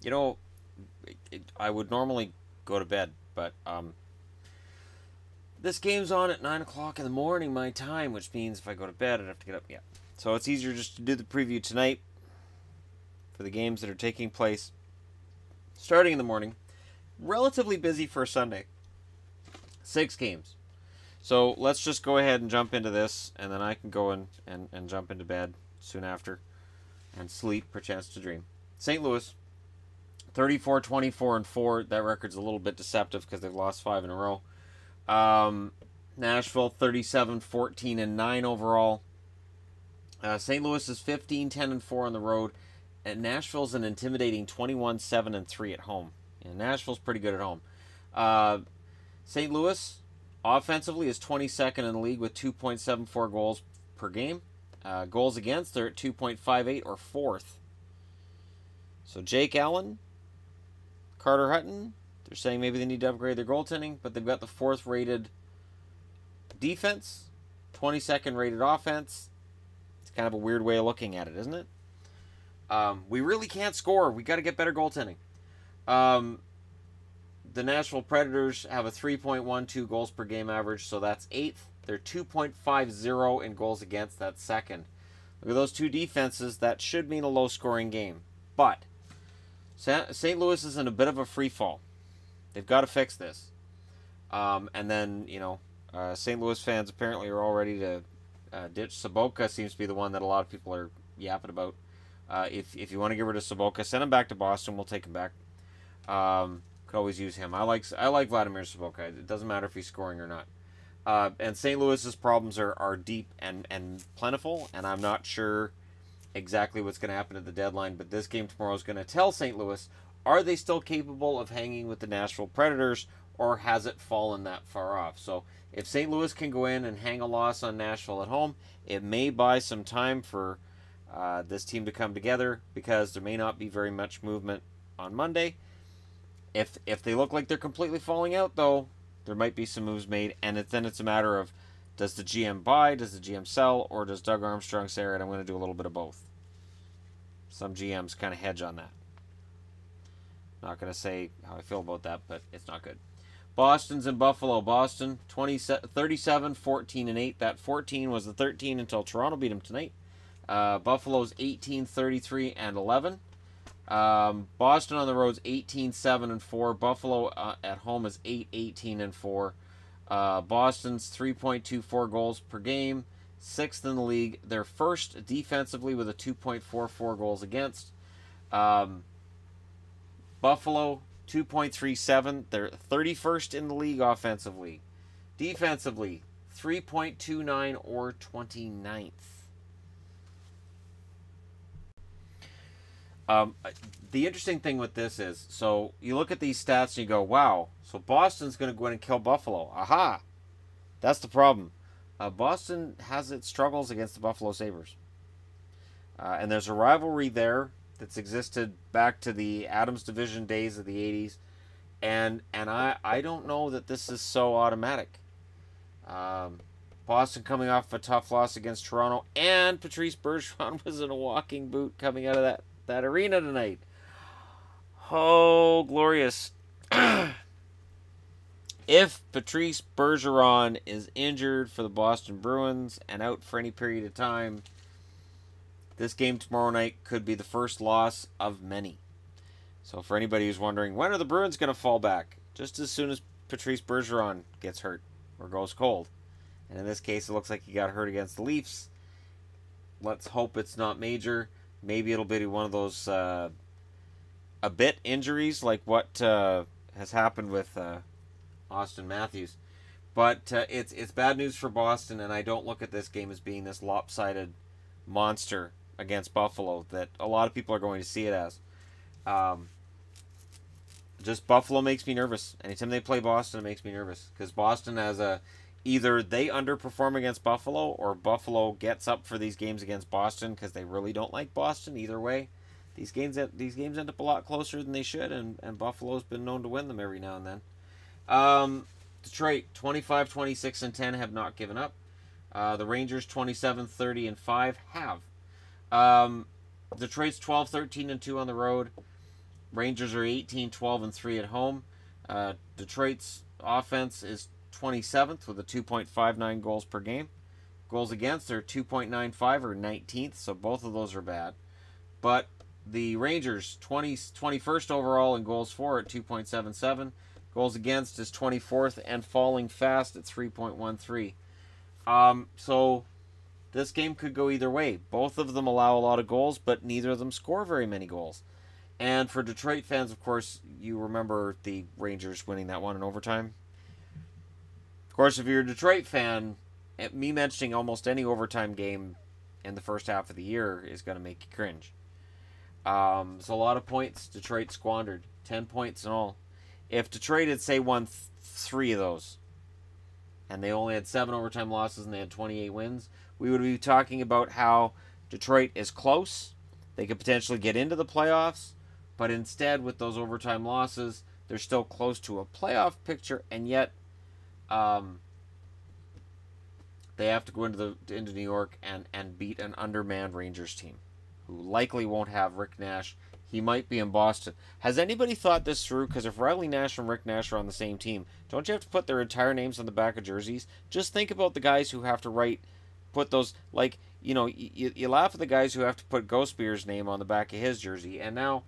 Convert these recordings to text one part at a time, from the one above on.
You know, I would normally go to bed, but this game's on at 9 o'clock in the morning my time, which means if I go to bed, I'd have to get up. Yeah. So it's easier just to do the preview tonight for the games that are taking place starting in the morning. Relatively busy for a Sunday. 6 games. So let's just go ahead and jump into this, and then I can go and jump into bed soon after and sleep, perchance to dream. St. Louis, 34-24-4. That record's a little bit deceptive because they've lost 5 in a row. Nashville, 37-14-9 overall. St. Louis is 15-10-4 on the road. And Nashville's an intimidating 21-7-3 at home. And Nashville's pretty good at home. St. Louis, offensively, is 22nd in the league with 2.74 goals per game. Goals against, they're at 2.58 or 4th. So Jake Allen, Carter Hutton, they're saying maybe they need to upgrade their goaltending, but they've got the 4th rated defense, 22nd rated offense. It's kind of a weird way of looking at it, isn't it? We really can't score. We got to get better goaltending. The Nashville Predators have a 3.12 goals per game average, so that's 8th. They're 2.50 in goals against, that's 2nd. Look at those two defenses. That should mean a low-scoring game. But St. Louis is in a bit of a free fall. They've got to fix this. And then, St. Louis fans apparently are all ready to ditch Sobotka. Seems to be the one that a lot of people are yapping about. If you want to get rid of Sobotka, send him back to Boston. We'll take him back. Could always use him. I like Vladimir Sobotka. It doesn't matter if he's scoring or not. And St. Louis's problems are deep and plentiful, and I'm not sure exactly what's going to happen at the deadline, but this game tomorrow is going to tell St. Louis, are they still capable of hanging with the Nashville Predators, or has it fallen that far off? So if St. Louis can go in and hang a loss on Nashville at home, it may buy some time for this team to come together, because there may not be very much movement on Monday. If they look like they're completely falling out, though, there might be some moves made, and then it's a matter of, does the GM buy, does the GM sell, or does Doug Armstrong say, all right, I'm going to do a little bit of both? Some GMs kind of hedge on that. Not going to say how I feel about that, but it's not good. Boston's in Buffalo. Boston, 37-14-8. That 14 was the 13 until Toronto beat them tonight. Buffalo's 18-33-11. Boston on the road is 18-7-4. Buffalo at home is 8-18-4. Boston's 3.24 goals per game, 6th in the league. They're first defensively with a 2.44 goals against. Buffalo 2.37. They're 31st in the league offensively. Defensively 3.29 or 29th. The interesting thing with this is, so you look at these stats and you go, wow, so Boston's going to go in and kill Buffalo. Aha! That's the problem. Boston has its struggles against the Buffalo Sabres. And there's a rivalry there that's existed back to the Adams Division days of the 80s. And I don't know that this is so automatic. Boston coming off a tough loss against Toronto, and Patrice Bergeron was in a walking boot coming out of that arena tonight. Oh, glorious. If Patrice Bergeron is injured for the Boston Bruins and out for any period of time, this game tomorrow night could be the first loss of many. So for anybody who's wondering, when are the Bruins going to fall back? Just as soon as Patrice Bergeron gets hurt or goes cold. And in this case, it looks like he got hurt against the Leafs. Let's hope it's not major. Maybe it'll be one of those a bit injuries like what has happened with Auston Matthews. But it's bad news for Boston, and I don't look at this game as being this lopsided monster against Buffalo that a lot of people are going to see it as. Just Buffalo makes me nervous. Anytime they play Boston, it makes me nervous. Because Boston has either they underperform against Buffalo, or Buffalo gets up for these games against Boston because they really don't like Boston. Either way, these games end up a lot closer than they should, and Buffalo's been known to win them every now and then. Detroit, 25-26-10, have not given up. The Rangers, 27-30-5, have. Detroit's 12-13-2 on the road. Rangers are 18, 12, and 3 at home. Detroit's offense is 27th with a 2.59 goals per game. Goals against are 2.95 or 19th, so both of those are bad. But the Rangers, 21st overall in goals for at 2.77. Goals against is 24th and falling fast at 3.13. So this game could go either way. Both of them allow a lot of goals, but neither of them score very many goals. And for Detroit fans, of course, you remember the Rangers winning that one in overtime. Of course, if you're a Detroit fan, me mentioning almost any overtime game in the first half of the year is going to make you cringe. So a lot of points Detroit squandered. 10 points in all. If Detroit had, say, won 3 of those, and they only had 7 overtime losses and they had 28 wins, we would be talking about how Detroit is close. They could potentially get into the playoffs, but instead, with those overtime losses, they're still close to a playoff picture, and yet they have to go into New York and beat an undermanned Rangers team, who likely won't have Rick Nash. He might be in Boston. Has anybody thought this through? Because if Riley Nash and Rick Nash are on the same team, don't you have to put their entire names on the back of jerseys? Just think about the guys who have to put those, like, you laugh at the guys who have to put Ghost Beer's name on the back of his jersey, and now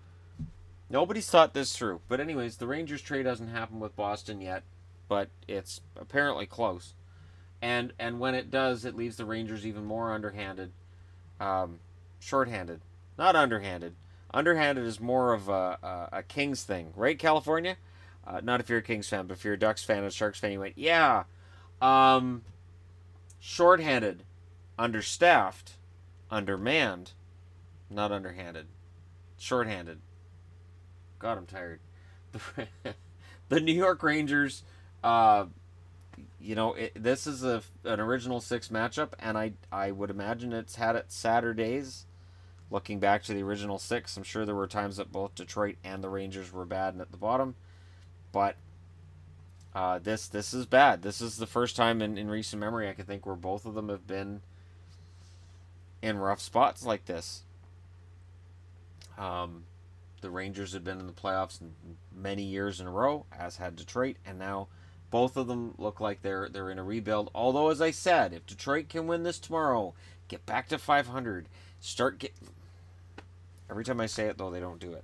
nobody's thought this through. But anyways, the Rangers trade hasn't happened with Boston yet, but it's apparently close. And when it does, it leaves the Rangers even more underhanded. Shorthanded. Not underhanded. Underhanded is more of a Kings thing. Right, California? Not if you're a Kings fan, but if you're a Ducks fan and a Sharks fan, you went, yeah. Shorthanded. Understaffed. Undermanned. Not underhanded. Shorthanded. God, I'm tired. The New York Rangers, this is an original 6 matchup, and I would imagine it's had its Saturdays. Looking back to the original 6, I'm sure there were times that both Detroit and the Rangers were bad and at the bottom. But this is bad. This is the first time in recent memory I can think where both of them have been in rough spots like this. The Rangers had been in the playoffs many years in a row, as had Detroit, and now both of them look like they're in a rebuild. Although, as I said, if Detroit can win this tomorrow, get back to 500, every time I say it, though, they don't do it.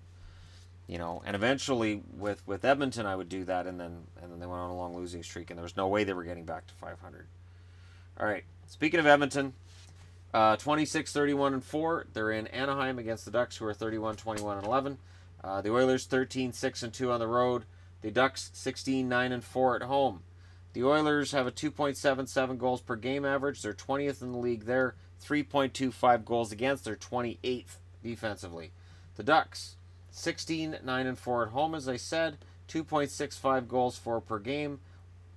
And eventually with Edmonton, I would do that, and then they went on a long losing streak, and there was no way they were getting back to 500. All right. Speaking of Edmonton, 26-31-4. They're in Anaheim against the Ducks, who are 31-21-11. The Oilers 13-6-2 on the road. The Ducks 16-9-4 at home. The Oilers have a 2.77 goals per game average. They're 20th in the league there. 3.25 goals against. They're 28th defensively. The Ducks 16-9-4 at home, as I said. 2.65 goals for per game.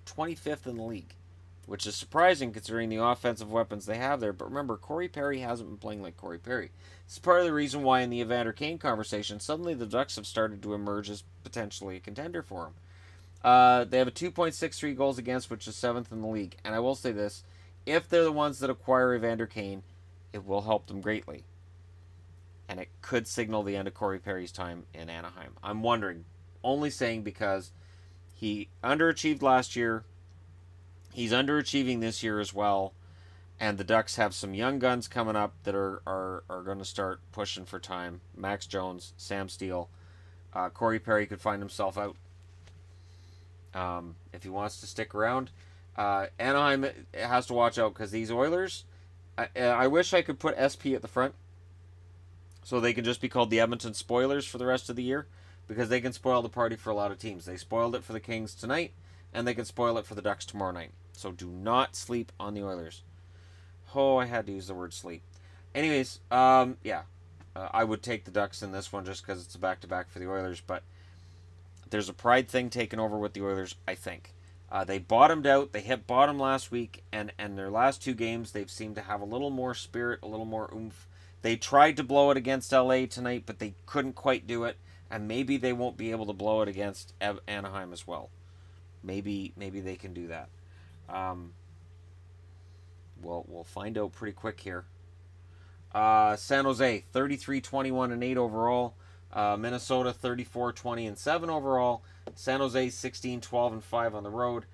25th in the league, which is surprising considering the offensive weapons they have there. But remember, Corey Perry hasn't been playing like Corey Perry. It's part of the reason why in the Evander Kane conversation, suddenly the Ducks have started to emerge as potentially a contender for him. They have a 2.63 goals against, which is 7th in the league. And I will say this, if they're the ones that acquire Evander Kane, it will help them greatly. And it could signal the end of Corey Perry's time in Anaheim. I'm wondering, only saying because he underachieved last year. He's underachieving this year as well, and the Ducks have some young guns coming up that are going to start pushing for time. Max Jones, Sam Steele, Corey Perry could find himself out if he wants to stick around. Anaheim has to watch out because these Oilers, I wish I could put SP at the front so they can just be called the Edmonton Spoilers for the rest of the year, because they can spoil the party for a lot of teams. They spoiled it for the Kings tonight, and they can spoil it for the Ducks tomorrow night. So do not sleep on the Oilers. Oh, I had to use the word sleep. Anyways, I would take the Ducks in this one just because it's a back-to-back for the Oilers. But there's a pride thing taken over with the Oilers, I think. They bottomed out. They hit bottom last week. And their last 2 games, they've seemed to have a little more spirit, a little more oomph. They tried to blow it against LA tonight, but they couldn't quite do it. And maybe they won't be able to blow it against Anaheim as well. Maybe they can do that. We'll find out pretty quick here. San Jose 33-21-8 overall. Minnesota 34-20-7 overall. San Jose 16-12-5 on the road.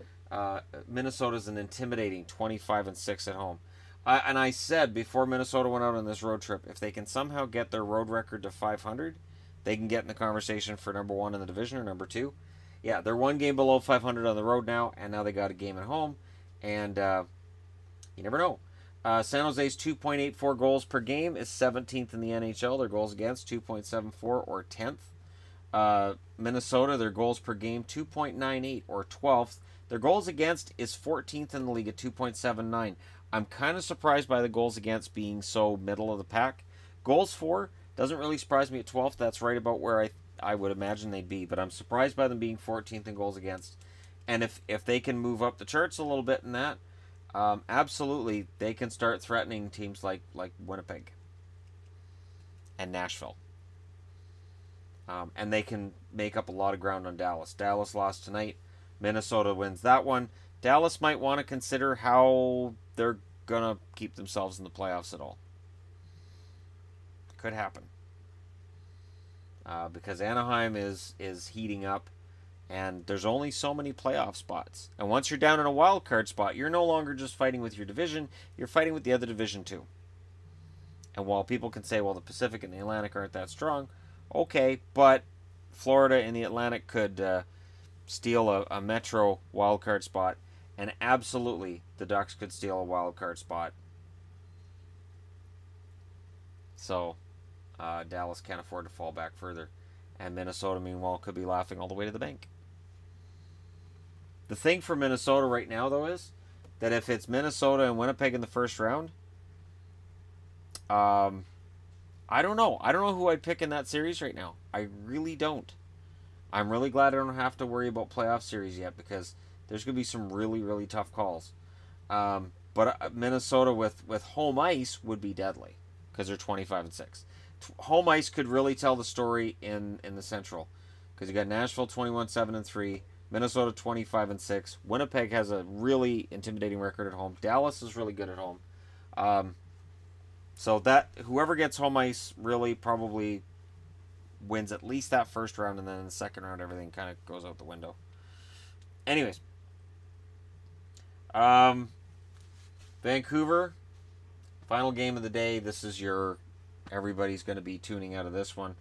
Minnesota's an intimidating 25-6 at home. And I said before Minnesota went out on this road trip, if they can somehow get their road record to 500, they can get in the conversation for number 1 in the division or number 2. Yeah, they're 1 game below 500 on the road now, and now they got a game at home. And you never know. San Jose's 2.84 goals per game is 17th in the NHL. Their goals against 2.74 or 10th. Minnesota, their goals per game 2.98 or 12th. Their goals against is 14th in the league at 2.79. I'm kind of surprised by the goals against being so middle of the pack. Goals for doesn't really surprise me at 12th. That's right about where I would imagine they'd be. But I'm surprised by them being 14th in goals against. And if they can move up the charts a little bit in that, absolutely they can start threatening teams like Winnipeg and Nashville. And they can make up a lot of ground on Dallas. Dallas lost tonight. Minnesota wins that one. Dallas might want to consider how they're going to keep themselves in the playoffs at all. Could happen. Because Anaheim is heating up, and there's only so many playoff spots. And once you're down in a wild card spot, you're no longer just fighting with your division, you're fighting with the other division too. And while people can say, well, the Pacific and the Atlantic aren't that strong, okay, but Florida and the Atlantic could steal a Metro wildcard spot, and absolutely the Ducks could steal a wildcard spot. So Dallas can't afford to fall back further. And Minnesota, meanwhile, could be laughing all the way to the bank. The thing for Minnesota right now, though, is that if it's Minnesota and Winnipeg in the first round, I don't know. I don't know who I'd pick in that series right now. I really don't. I'm really glad I don't have to worry about playoff series yet, because there's going to be some really, really tough calls. But Minnesota with home ice would be deadly, because they're 25-6. Home ice could really tell the story in the Central, because you got Nashville 21-7-3, Minnesota 25-6. Winnipeg has a really intimidating record at home. Dallas is really good at home. So that whoever gets home ice really probably wins at least that first round, and then in the second round everything kind of goes out the window. Anyways, Vancouver, final game of the day. This is everybody's going to be tuning out of this one.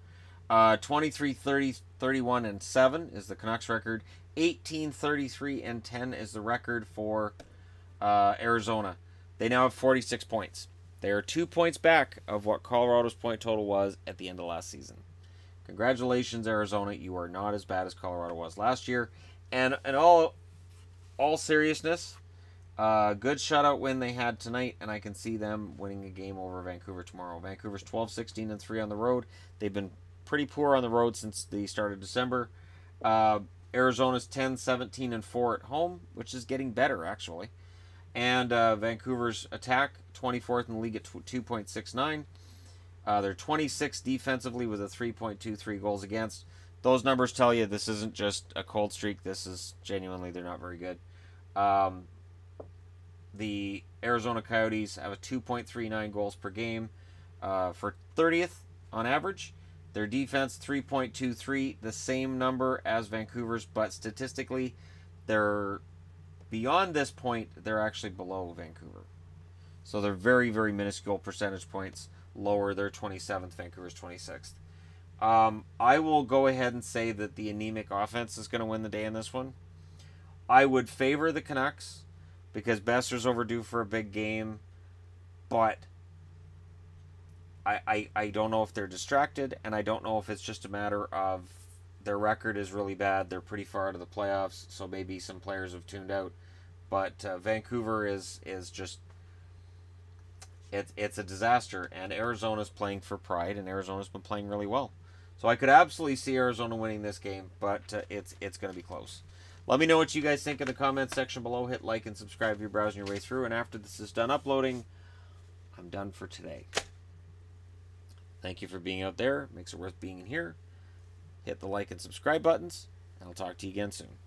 23-30-31-7 is the Canucks record. 18-33-10 is the record for Arizona. They now have 46 points. They are 2 points back of what Colorado's point total was at the end of last season. Congratulations, Arizona. You are not as bad as Colorado was last year. And in all seriousness, good shutout win they had tonight, and I can see them winning a game over Vancouver tomorrow. Vancouver's 12-16-3 on the road. They've been pretty poor on the road since the start of December. Arizona's 10-17-4 at home, which is getting better, actually. And Vancouver's attack, 24th in the league at 2.69. They're 26th defensively with a 3.23 goals against. Those numbers tell you this isn't just a cold streak. This is genuinely, they're not very good. The Arizona Coyotes have a 2.39 goals per game for 30th on average. Their defense, 3.23, the same number as Vancouver's, but statistically, they're beyond this point, they're actually below Vancouver. So they're very, very minuscule percentage points lower. They're 27th, Vancouver's 26th. I will go ahead and say that the anemic offense is going to win the day in this one. I would favor the Canucks because Besser's overdue for a big game, but I don't know if they're distracted, and I don't know if it's just a matter of their record is really bad. They're pretty far out of the playoffs, so maybe some players have tuned out. But Vancouver is just it's a disaster, and Arizona's playing for pride, and Arizona's been playing really well. So I could absolutely see Arizona winning this game, but it's going to be close. Let me know what you guys think in the comments section below. Hit like and subscribe if you're browsing your way through. And after this is done uploading, I'm done for today. Thank you for being out there. Makes it worth being in here. Hit the like and subscribe buttons, and I'll talk to you again soon.